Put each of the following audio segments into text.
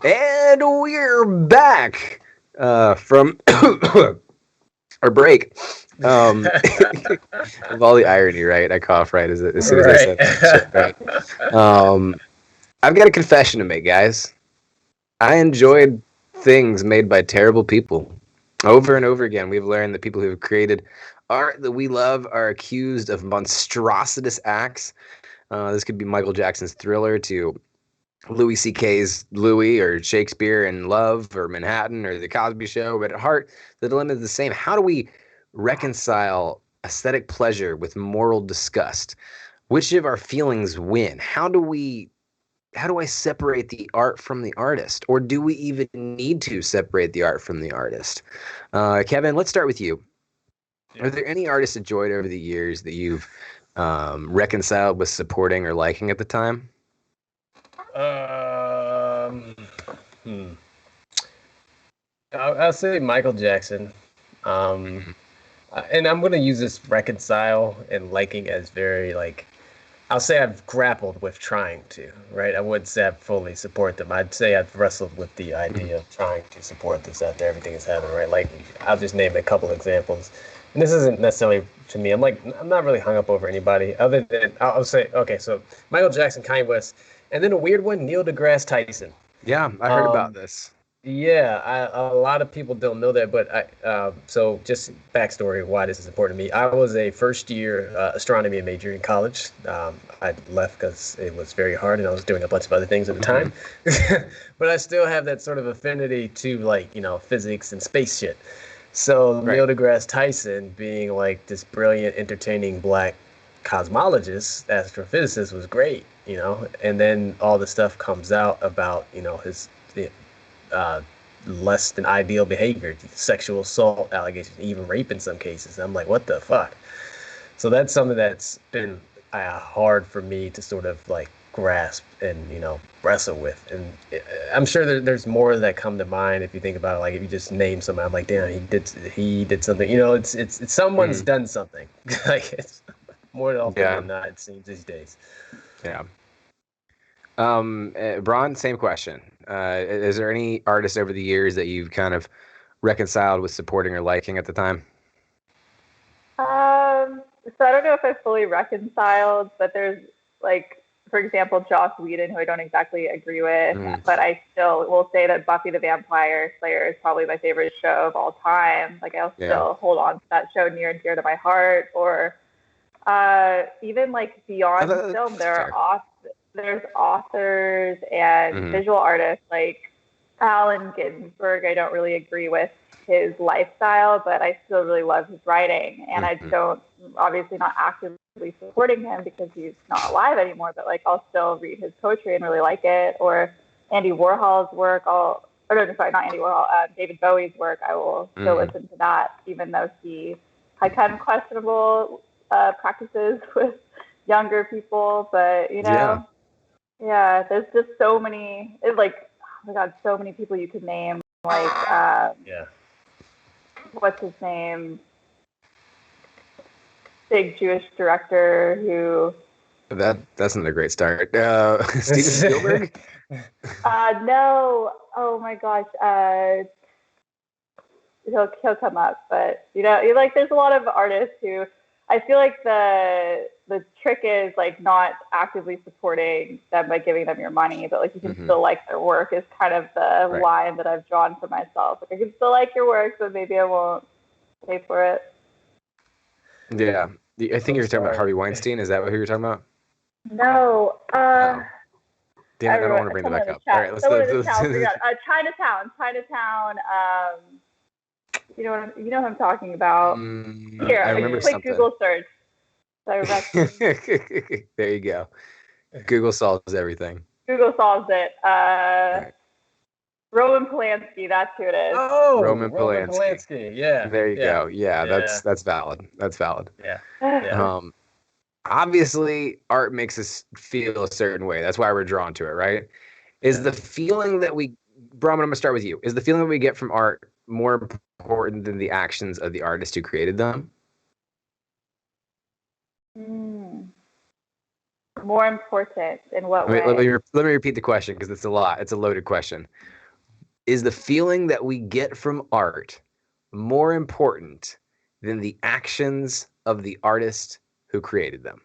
And we're back from our break. Of all the irony, right? I cough right as soon as I Right. said that shit, right? I've got a confession to make, guys. I enjoyed things made by terrible people. Over and over again, we've learned that people who have created art that we love are accused of monstrous acts. This could be Michael Jackson's Thriller to Louis C.K.'s Louie or Shakespeare in Love or Manhattan or The Cosby Show. But at heart, the dilemma is the same. How do we reconcile aesthetic pleasure with moral disgust? Which of our feelings win? How do I separate the art from the artist? Or do we even need to separate the art from the artist? Kevin, let's start with you. Are Yeah. there any artists enjoyed over the years that you've reconciled with supporting or liking at the time? Um, hmm. I'll say Michael Jackson. Um, Mhm. and I'm gonna use this reconcile and liking as very like I'll say I've grappled with trying to, right? I wouldn't say I fully support them. I'd say I've wrestled with the Mhm. idea of trying to support this after everything is happening, right? Like I'll just name a couple examples. And this isn't necessarily to me. I'm not really hung up over anybody other than I'll say okay. So Michael Jackson, Kanye West, and then a weird one, Neil deGrasse Tyson. Yeah, I heard about Um, this. yeah, a lot of people don't know that, but so just backstory of why this is important to me. I was a first year astronomy major in college. I left because it was very hard and I was doing a bunch of other things at the Hmm. time. But I still have that sort of affinity to like, physics and space shit. So Right. Neil deGrasse Tyson being like this brilliant, entertaining black cosmologist, astrophysicist was great, and then all the stuff comes out about, his uh, less than ideal behavior, sexual assault allegations, even rape in some cases. I'm like, what the fuck? So that's something that's been hard for me to sort of like grasp and wrestle with. And I'm sure there's more that come to mind if you think about it. Like if you just name somebody, I'm like, damn, he did something. It's someone's Mm. done something. Like it's more often Yeah. than not, it seems these days. Yeah. Bron, same question. Is there any artist over the years that you've kind of reconciled with supporting or liking at the time? So I don't know if I fully reconciled, but there's like, for example, Joss Whedon, who I don't exactly agree with, Mm. but I still will say that Buffy the Vampire Slayer is probably my favorite show of all time. Like I'll Yeah. still hold on to that show near and dear to my heart. Or even like beyond film, That's fair. there's authors and Hmm. visual artists like Allen Ginsberg. I don't really agree with his lifestyle, but I still really love his writing. And I Hmm. don't, obviously not actively supporting him because he's not alive anymore, but like I'll still read his poetry and really like it. Or Andy Warhol's work, or no, sorry, not Andy Warhol, David Bowie's work, I will still Hmm. listen to that, even though he had kind of questionable practices with younger people. But, Yeah. yeah, there's just so many, it's like, oh my God, so many people you could name. Like, Yeah. what's his name? Big Jewish director who, That's not a great start. Steven Spielberg. no, oh my gosh, he'll come up. But you like there's a lot of artists who I feel like the trick is like not actively supporting them by giving them your money, but like you can Hmm. still like their work is kind of the Right. line that I've drawn for myself. Like I can still like your work, but maybe I won't pay for it. Yeah. I think I'm you're talking about sorry. Harvey Weinstein. Is that what you're talking about? No, Oh, damn it! I don't everyone, want to bring that someone in back the up. All chat, right, let's. someone in let's, the chat will figure let's out. Chinatown. You know who I'm talking about. Here, I remember quick something. Google search. Directly. There you go. Google solves everything. Google solves it. Right. Roman Polanski, that's who it is. Oh, Roman Roman Polanski. Polanski. Yeah, There you yeah, go. Yeah, yeah, that's valid. That's valid. yeah, yeah. Um, Obviously, art makes us feel a certain way. That's why we're drawn to it, right? Is Yeah. the feeling that we, Brahman, I'm gonna start with you. Is the feeling that we get from art more important than the actions of the artist who created them? Mm. More important in what Let me, way? let me repeat the question because it's a lot. It's a loaded question. Is the feeling that we get from art more important than the actions of the artist who created them?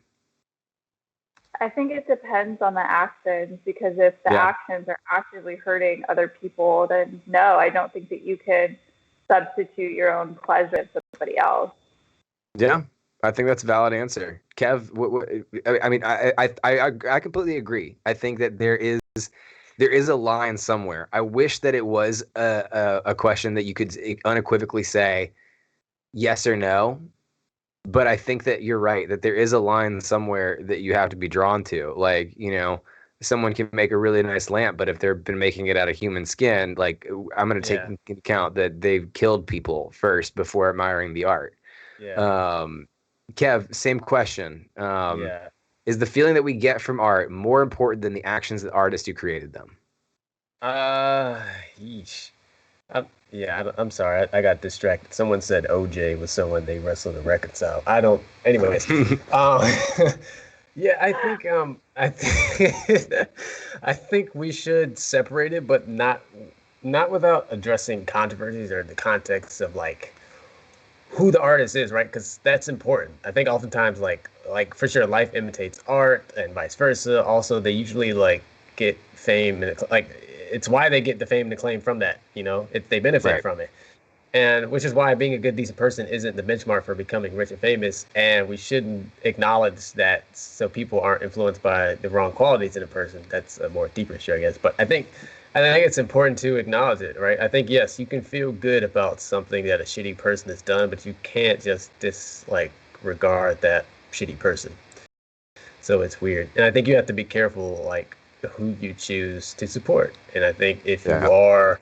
I think it depends on the actions, because if the Yeah. actions are actively hurting other people, then no, I don't think that you can substitute your own pleasure with somebody else. Yeah, I think that's a valid answer. Kev, I mean, I completely agree. I think that there is a line somewhere. I wish that it was a question that you could unequivocally say yes or no. But I think that you're right, that there is a line somewhere that you have to be drawn to. Like, you know, someone can make a really nice lamp, but if they've been making it out of human skin, like I'm going to take Yeah. into account that they've killed people first before admiring the art. Yeah. Um, Kev, same question. Yeah. Is the feeling that we get from art more important than the actions of the artist who created them? Uh, yeesh. I'm sorry. I got distracted. Someone said OJ was someone they wrestled to reconcile. I don't. Anyways, um, yeah, I think I think we should separate it, but not without addressing controversies or the context of like who the artist is, right? Because that's important. I think oftentimes, like for sure, life imitates art, and vice versa. Also, they usually like get fame and like it's why they get the fame and acclaim from that. You know, they benefit Right. from it, and which is why being a good, decent person isn't the benchmark for becoming rich and famous. And we shouldn't acknowledge that so people aren't influenced by the wrong qualities in a person. That's a more deeper issue, I guess. But I think it's important to acknowledge it, right? I think yes, you can feel good about something that a shitty person has done, but you can't just regard that shitty person. So it's weird, and I think you have to be careful, like who you choose to support. And I think if you Yeah. are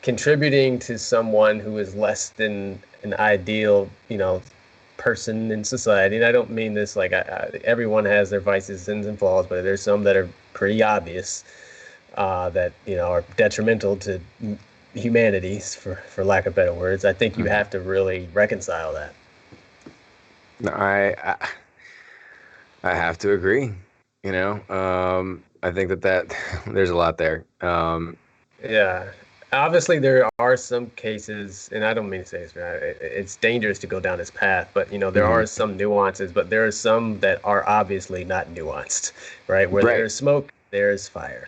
contributing to someone who is less than an ideal, person in society, and I don't mean this like everyone has their vices, sins, and flaws, but there's some that are pretty obvious that are detrimental to humanity, for lack of better words. I think you have to really reconcile that. No, I have to agree. You know, I think that there's a lot there. Yeah. Obviously, there are some cases, and I don't mean to say this, man, it's dangerous to go down this path, but there Mhm. are some nuances, but there are some that are obviously not nuanced, right? Where Right, there's smoke, there's fire.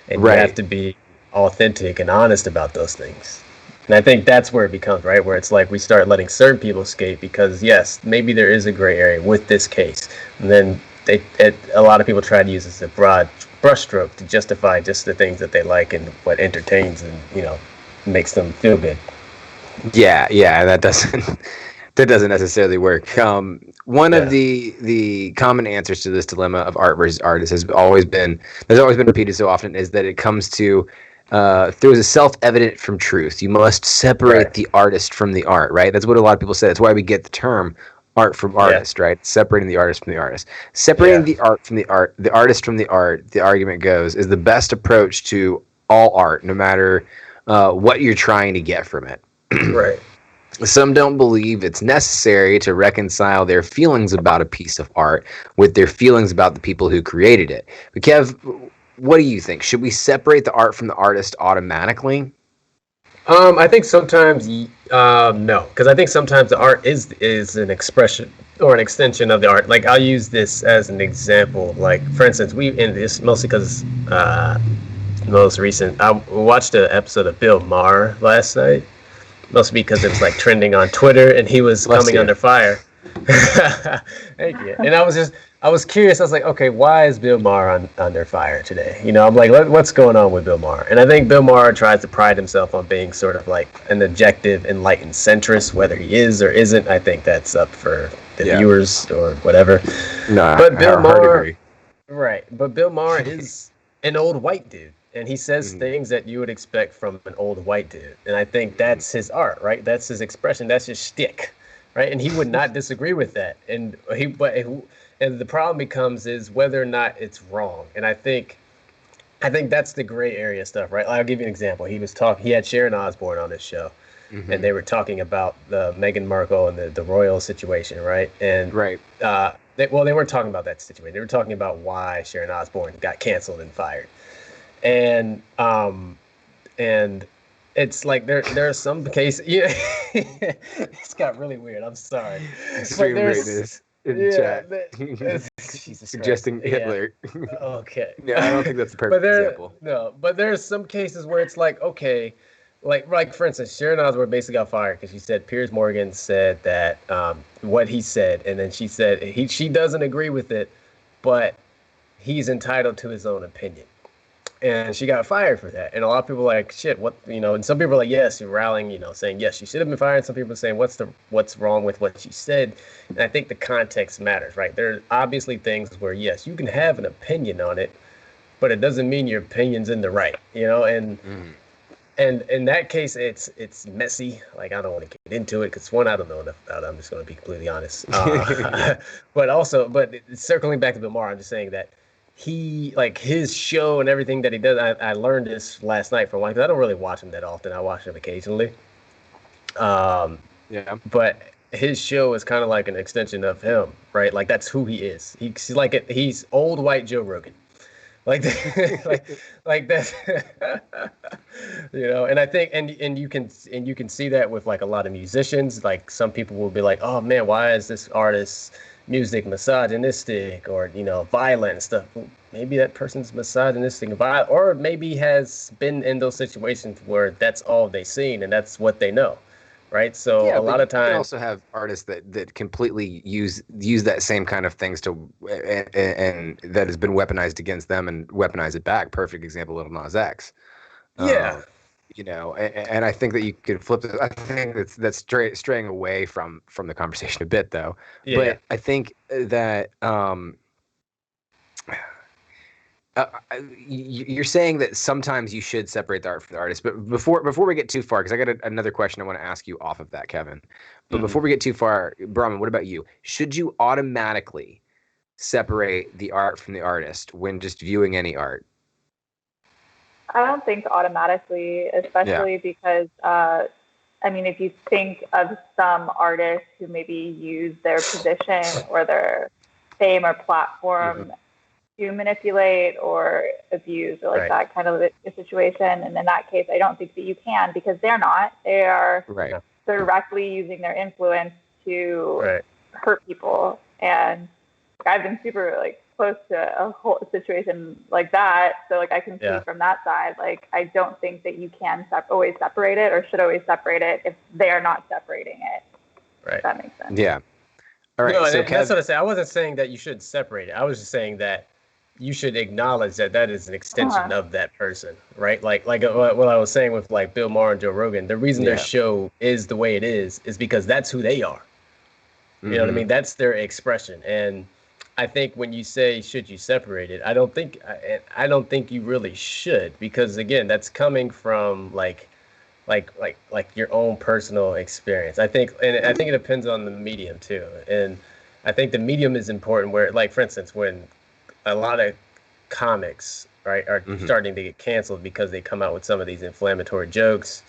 And you have right. to be authentic and honest about those things. And I think that's where it becomes, right? Where it's like we start letting certain people escape because, yes, maybe there is a gray area with this case. And then a lot of people try to use this as a broad brushstroke to justify just the things that they like and what entertains and, makes them feel good. Yeah, yeah, that doesn't that doesn't necessarily work. One of Yeah. the common answers to this dilemma of art versus artist has always been repeated so often is that it comes to there is a self-evident from truth. You must separate Right. the artist from the art, right? That's what a lot of people say. That's why we get the term art from Yeah. artist, right? Separating the artist from the artist. Separating Yeah. the art from the art, the artist from the art, the argument goes, is the best approach to all art, no matter what you're trying to get from it. Right. Some don't believe it's necessary to reconcile their feelings about a piece of art with their feelings about the people who created it. But Kev, what do you think? Should we separate the art from the artist automatically? I think sometimes no, because I think sometimes the art is an expression or an extension of the art. Like I'll use this as an example. Like for instance, we in this mostly because most recent. I watched an episode of Bill Maher last night, mostly because it was like trending on Twitter, and he was Bless coming you. under fire. Thank you. And I was curious. I was like, okay, why is Bill Maher under fire today? I'm like, what's going on with Bill Maher? And I think Bill Maher tries to pride himself on being sort of like an objective, enlightened centrist. Whether he is or isn't, I think that's up for the Yeah. viewers or whatever. No, But Bill hard Maher, agree. right? But Bill Maher is an old white dude, and he says Mhm. things that you would expect from an old white dude. And I think that's his art, right? That's his expression. That's his shtick, right? And he would not disagree with that. And and the problem becomes is whether or not it's wrong. And I think that's the gray area stuff, right? I'll give you an example. He had Sharon Osbourne on his show, and they were talking about the Meghan Markle and the royal situation, right? And Right. they weren't talking about that situation. They were talking about why Sharon Osbourne got canceled and fired, and and it's like there are some cases. Yeah, it's got really weird. I'm sorry, Extreme greatness in chat. Jesus Suggesting Christ. Hitler. Yeah. Okay. No, I don't think that's the perfect example. No, but there's some cases where it's like, okay, like for instance, Sharon Osbourne basically got fired because she said Piers Morgan said that what he said, and then she said she doesn't agree with it, but he's entitled to his own opinion. And she got fired for that. And a lot of people are like, shit, what, and some people are like, yes, you're rallying, saying, yes, she should have been fired. And some people are saying, what's wrong with what she said? And I think the context matters, right? There are obviously things where, yes, you can have an opinion on it, but it doesn't mean your opinion's in the right, and in that case, it's messy. Like, I don't want to get into it because one, I don't know enough about it. I'm just going to be completely honest. But circling back to Bill Maher, I'm just saying that he, like, his show and everything that he does, I learned this last night from one because I don't really watch him that often. I watch him occasionally. Yeah. But his show is kind of like an extension of him, right? Like, that's who he is. He's old white Joe Rogan. Like that, and I think, and you can see that with like a lot of musicians. Like, some people will be like, oh man, why is this artist's music misogynistic or violent and stuff? Well, maybe that person's misogynistic and violent, or maybe has been in those situations where that's all they've seen and that's what they know. Right. So a lot of times you also have artists that completely use that same kind of things to and that has been weaponized against them and weaponize it back. Perfect example, Lil Nas X. Yeah. And I think that you could flip it. I think that's straying away from the conversation a bit, though. Yeah. But I think that you're saying that sometimes you should separate the art from the artist, but before we get too far, because I got another question I want to ask you off of that, Kevin. But before we get too far, Brahman, what about you? Should you automatically separate the art from the artist when just viewing any art? I don't think automatically, especially because, if you think of some artists who maybe use their position or their fame or platform to manipulate or abuse or like that kind of a situation. And in that case, I don't think that you can, because they're not. They are directly using their influence to hurt people. And I've been super close to a whole situation like that. So I can see from that side, I don't think that you can always separate it or should always separate it if they're not separating it. Right. If that makes sense. Yeah. All right. No, so that's what I said. I wasn't saying that you should separate it. I was just saying that you should acknowledge that is an extension of that person, right? Like what I was saying with Bill Maher and Joe Rogan. The reason their show is the way it is because that's who they are. You know what I mean? That's their expression. And I think when you say should you separate it, I don't think you really should, because again, that's coming from like your own personal experience. I think it depends on the medium too. And I think the medium is important where, for instance, when a lot of comics, right, are starting to get canceled because they come out with some of these inflammatory jokes,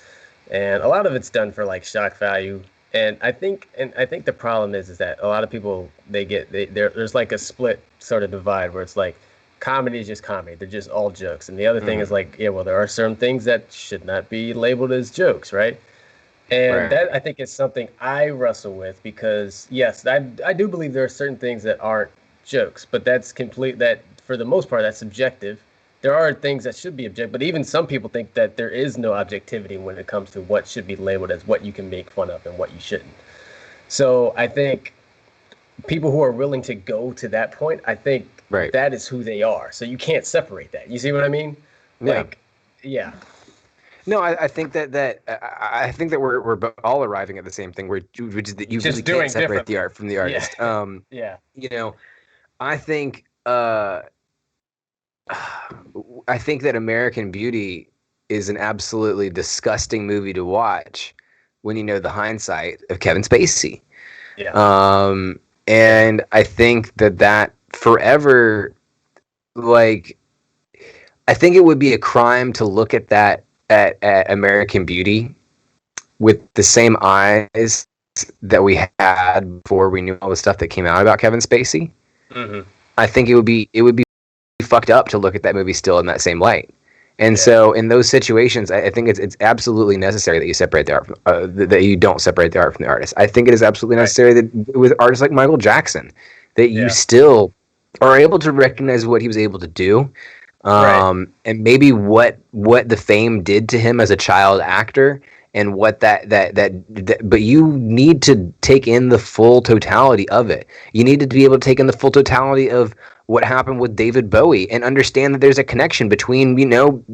and a lot of it's done for shock value. And I think the problem is that a lot of people there's a split sort of divide where it's comedy is just comedy. They're just all jokes. And the other thing is there are certain things that should not be labeled as jokes, right? And that, I think, is something I wrestle with, because yes, I do believe there are certain things that aren't jokes, but that for the most part that's subjective. There are things that should be objective, but even some people think that there is no objectivity when it comes to what should be labeled as what you can make fun of and what you shouldn't. So I think people who are willing to go to that point, I think that is who they are. So you can't separate that. You see what I mean? Yeah. No, I think that I think that we're all arriving at the same thing, which is that you really can't separate the art from the artist. I think that American Beauty is an absolutely disgusting movie to watch when you know the hindsight of Kevin Spacey. Yeah. And I think that forever, I think it would be a crime to look at that at American Beauty with the same eyes that we had before we knew all the stuff that came out about Kevin Spacey, I think it would be fucked up to look at that movie still in that same light. And so in those situations, I think it's absolutely necessary that you separate the art from, that you don't separate the art from the artist. I think it is absolutely necessary that with artists like Michael Jackson, that you still are able to recognize what he was able to do, and maybe what the fame did to him as a child actor, and what that but you need to take in the full totality of it. You need to be able to take in the full totality of what happened with David Bowie and understand that there's a connection between,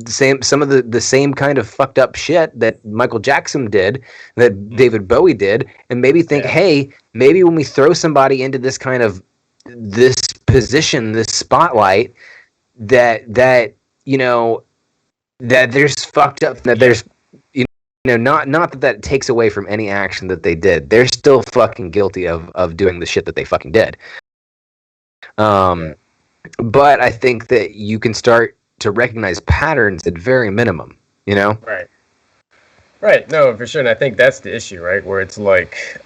some of the same kind of fucked up shit that Michael Jackson did, that David Bowie did, and maybe think, hey, maybe when we throw somebody into this kind of this position, this spotlight, that that there's fucked up, that there's not that takes away from any action that they did. They're still fucking guilty of doing the shit that they fucking did. But I think that you can start to recognize patterns at very minimum, Right. No, for sure. And I think that's the issue, right? Where it's like,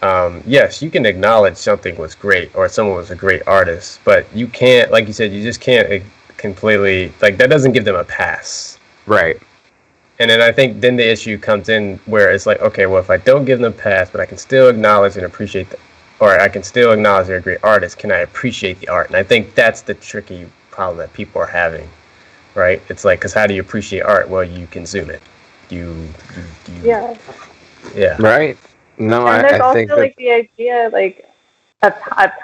yes, you can acknowledge something was great or someone was a great artist, but you can't, like you said, you just can't completely, like, that doesn't give them a pass. Right. And then I think then the issue comes in where it's like, okay, well, if I don't give them a pass, but I can still acknowledge and appreciate or I can still acknowledge they're a great artist, can I appreciate the art? And I think that's the tricky problem that people are having, right? It's like, because how do you appreciate art? Well, you consume it. Yeah. Right. No, and there's I think also like the idea like of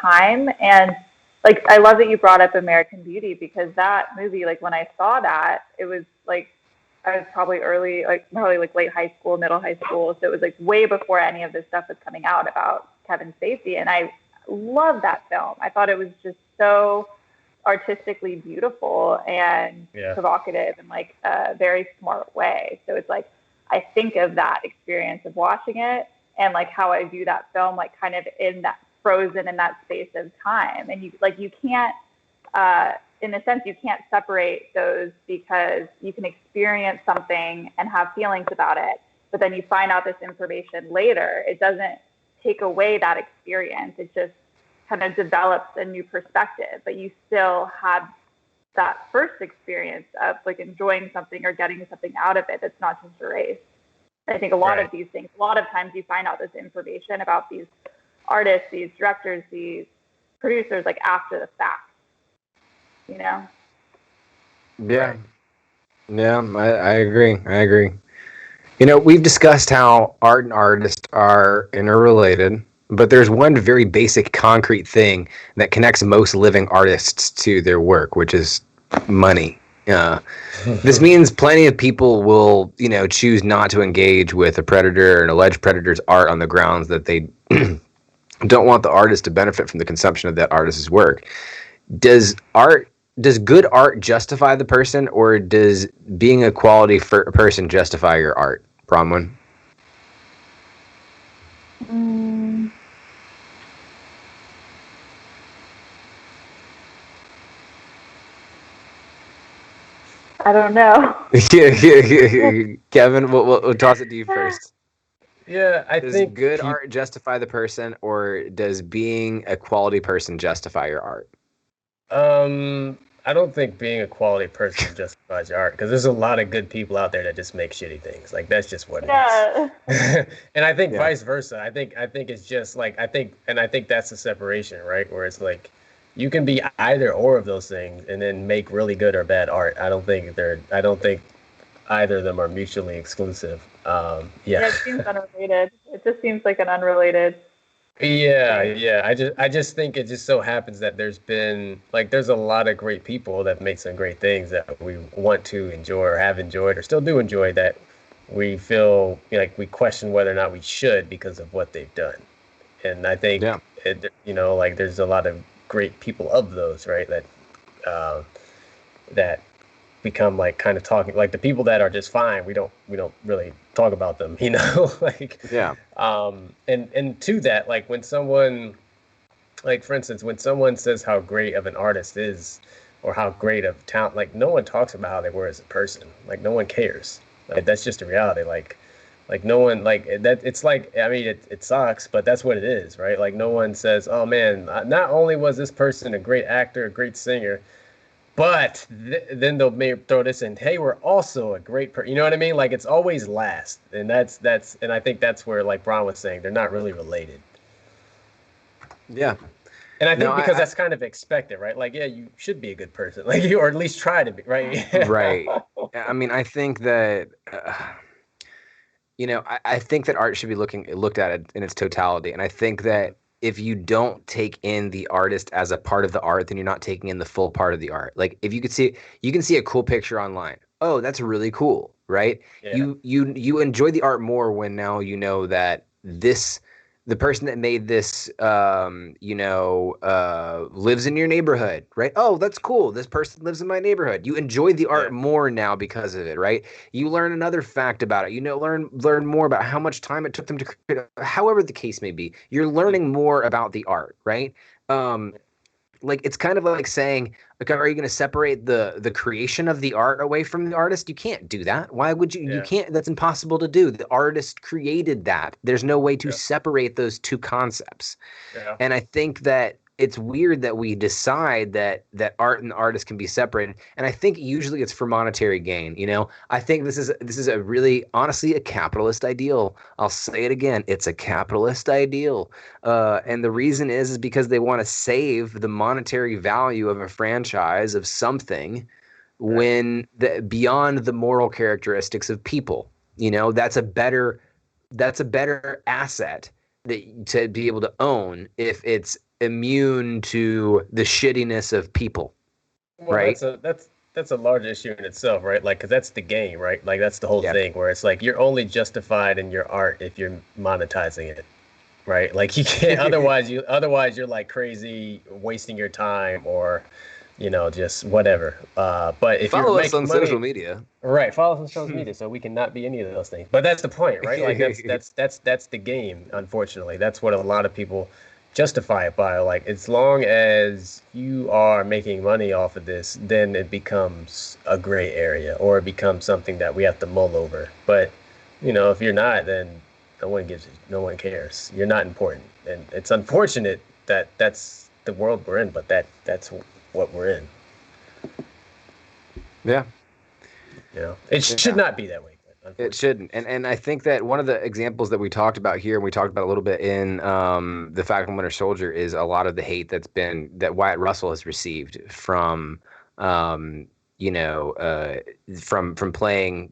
time, and like I love that you brought up American Beauty, because that movie, like when I saw that, it was like I was probably late high school, middle high school, so it was like way before any of this stuff was coming out about Kevin Spacey, and I love that film. I thought it was just so artistically beautiful and provocative in like a very smart way. So it's like I think of that experience of watching it and like how I view that film, like kind of in that frozen in that space of time. And you can't, in a sense, you can't separate those, because you can experience something and have feelings about it, but then you find out this information later. It doesn't take away that experience. It just kind of develops a new perspective, but you still have that first experience of like enjoying something or getting something out of it that's not just erased. I think a lot of these things, a lot of times you find out this information about these artists, these directors, these producers, like after the fact, Yeah. Yeah, I agree. We've discussed how art and artists are interrelated, but there's one very basic, concrete thing that connects most living artists to their work, which is money. This means plenty of people will, choose not to engage with a predator or an alleged predator's art on the grounds that they don't want the artist to benefit from the consumption of that artist's work. Does good art justify the person, or does being a quality person justify your art, Bronwyn? I don't know. Kevin, we'll toss it to you first. Yeah, does good art justify the person, or does being a quality person justify your art? I don't think being a quality person justifies your art, because there's a lot of good people out there that just make shitty things. Like, that's just what it is. And I think vice versa. I think it's just like I think that's the separation, right? Where it's like you can be either or of those things and then make really good or bad art. I don't think either of them are mutually exclusive. It seems unrelated. It just seems like an unrelated. Yeah. I just think it just so happens that there's a lot of great people that make some great things that we want to enjoy or have enjoyed or still do enjoy, that we feel like we question whether or not we should because of what they've done. And I think like there's a lot of great people of those, right, that become like kind of talking, like the people that are just fine, we don't really talk about them, like and to that, like when someone, like for instance, when someone says how great of an artist is or how great of talent, like no one talks about how they were as a person. Like no one cares. Like that's just a reality. Like Like no one like that. It's like I mean it sucks, but that's what it is, right? Like no one says, "Oh man, not only was this person a great actor, a great singer, but then they'll maybe throw this in. Hey, we're also a great You know what I mean? Like it's always last, and and I think that's where like Bron was saying they're not really related. Yeah. And I think because that's kind of expected, right? Like, yeah, you should be a good person, like you, or at least try to be, right? Right. I mean, I think that I think that art should be looked at it in its totality, and I think that if you don't take in the artist as a part of the art, then you're not taking in the full part of the art. Like if you can see a cool picture online. Oh, that's really cool, right? Yeah. You enjoy the art more when now you know that the person that made this lives in your neighborhood, right? Oh, that's cool. This person lives in my neighborhood. You enjoy the art more now because of it, right? You learn another fact about it. Learn more about how much time it took them to create, however the case may be. You're learning more about the art, right? Like it's kind of like saying, like, are you going to separate the creation of the art away from the artist? You can't do that. Why would you? You can't. That's impossible to do. The artist created that. There's no way to separate those two concepts. Yeah. And I think that it's weird that we decide that art and the artist can be separated. And I think usually it's for monetary gain. I think this is a really, honestly, a capitalist ideal. I'll say it again. It's a capitalist ideal. And the reason is because they want to save the monetary value of a franchise of something when beyond the moral characteristics of people. That's a better asset to be able to own if it's immune to the shittiness of people. Well, right? That's a large issue in itself, right? Like, because that's the game, right? Like that's the whole thing where it's like you're only justified in your art if you're monetizing it, right? Like you can't otherwise you're like crazy wasting your time or just whatever. But if follow you're us on making money, social media, right? Follow us on social media so we cannot be any of those things. But that's the point, right? Like that's the game. Unfortunately, that's what a lot of people justify it by. Like as long as you are making money off of this, then it becomes a gray area or it becomes something that we have to mull over. But if you're not, then no one cares. You're not important, and it's unfortunate that that's the world we're in. But that's what we're in. Yeah. It should not be that way. It shouldn't. And I think that one of the examples that we talked about here, and we talked about a little bit in The Falcon Winter Soldier, is a lot of the hate that Wyatt Russell has received from from playing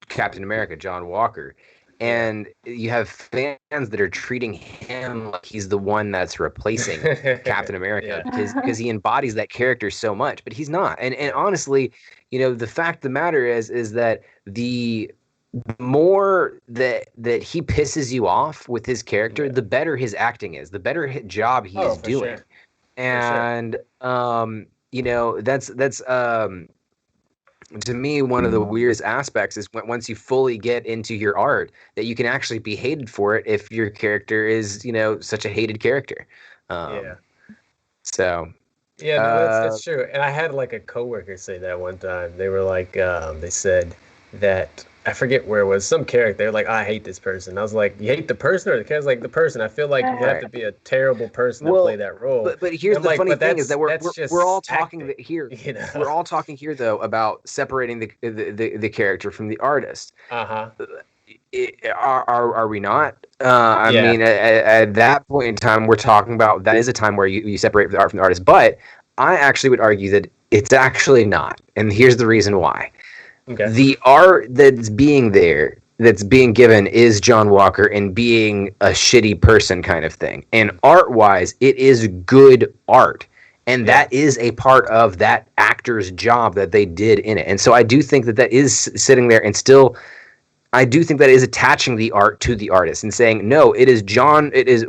Captain America, John Walker. And you have fans that are treating him like he's the one that's replacing Captain America because he embodies that character so much, but he's not. And honestly, the fact of the matter is that the more that he pisses you off with his character, the better his acting is, the better job he is doing. Sure. And that's to me, one of the weirdest aspects is once you fully get into your art that you can actually be hated for it if your character is, such a hated character. So. Yeah, no, that's true. And I had like a coworker say that one time. They were like, they said that I forget where it was, some character. They were like, I hate this person. I was like, you hate the person or the character? Like the person. I feel like you have to be a terrible person to play that role. But here's the funny thing is that we're all talking here. We're all talking here though about separating the character from the artist. Are we not? I mean, at that point in time, we're talking about that is a time where you separate the art from the artist. But I actually would argue that it's actually not, and here's the reason why. Okay. The art that's being given is John Walker and being a shitty person kind of thing. And art-wise, it is good art. And that is a part of that actor's job that they did in it. And so I do think that is sitting there and still, I do think that is attaching the art to the artist and saying, no, it is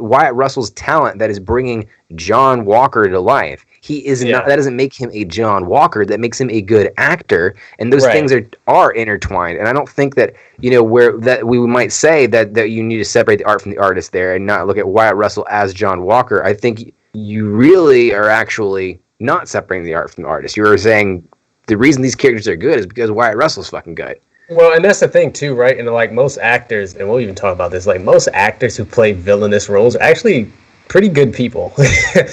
Wyatt Russell's talent that is bringing John Walker to life. He is not. That doesn't make him a John Walker. That makes him a good actor, and those things are intertwined. And I don't think that where that we might say that you need to separate the art from the artist there and not look at Wyatt Russell as John Walker. I think you really are actually not separating the art from the artist. You are saying the reason these characters are good is because Wyatt Russell's fucking good. Well, and that's the thing too, right? And like most actors, and we'll even talk about this, like most actors who play villainous roles are actually pretty good people.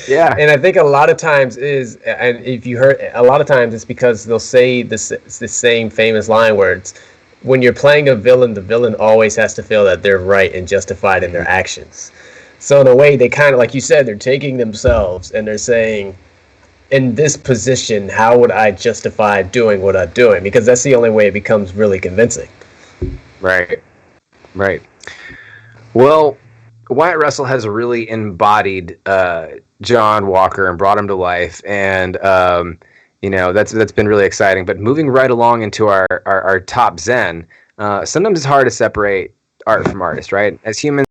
Yeah. And I think a lot of times and if you heard, a lot of times it's because they'll say the same famous line words. When you're playing a villain, the villain always has to feel that they're right and justified in their actions. So in a way, they kind of, like you said, they're taking themselves and they're saying, in this position, how would I justify doing what I'm doing? Because that's the only way it becomes really convincing. Right. Right. Well, Wyatt Russell has really embodied John Walker and brought him to life, and that's been really exciting. But moving right along into our top zen, sometimes it's hard to separate art from artist, right? As humans,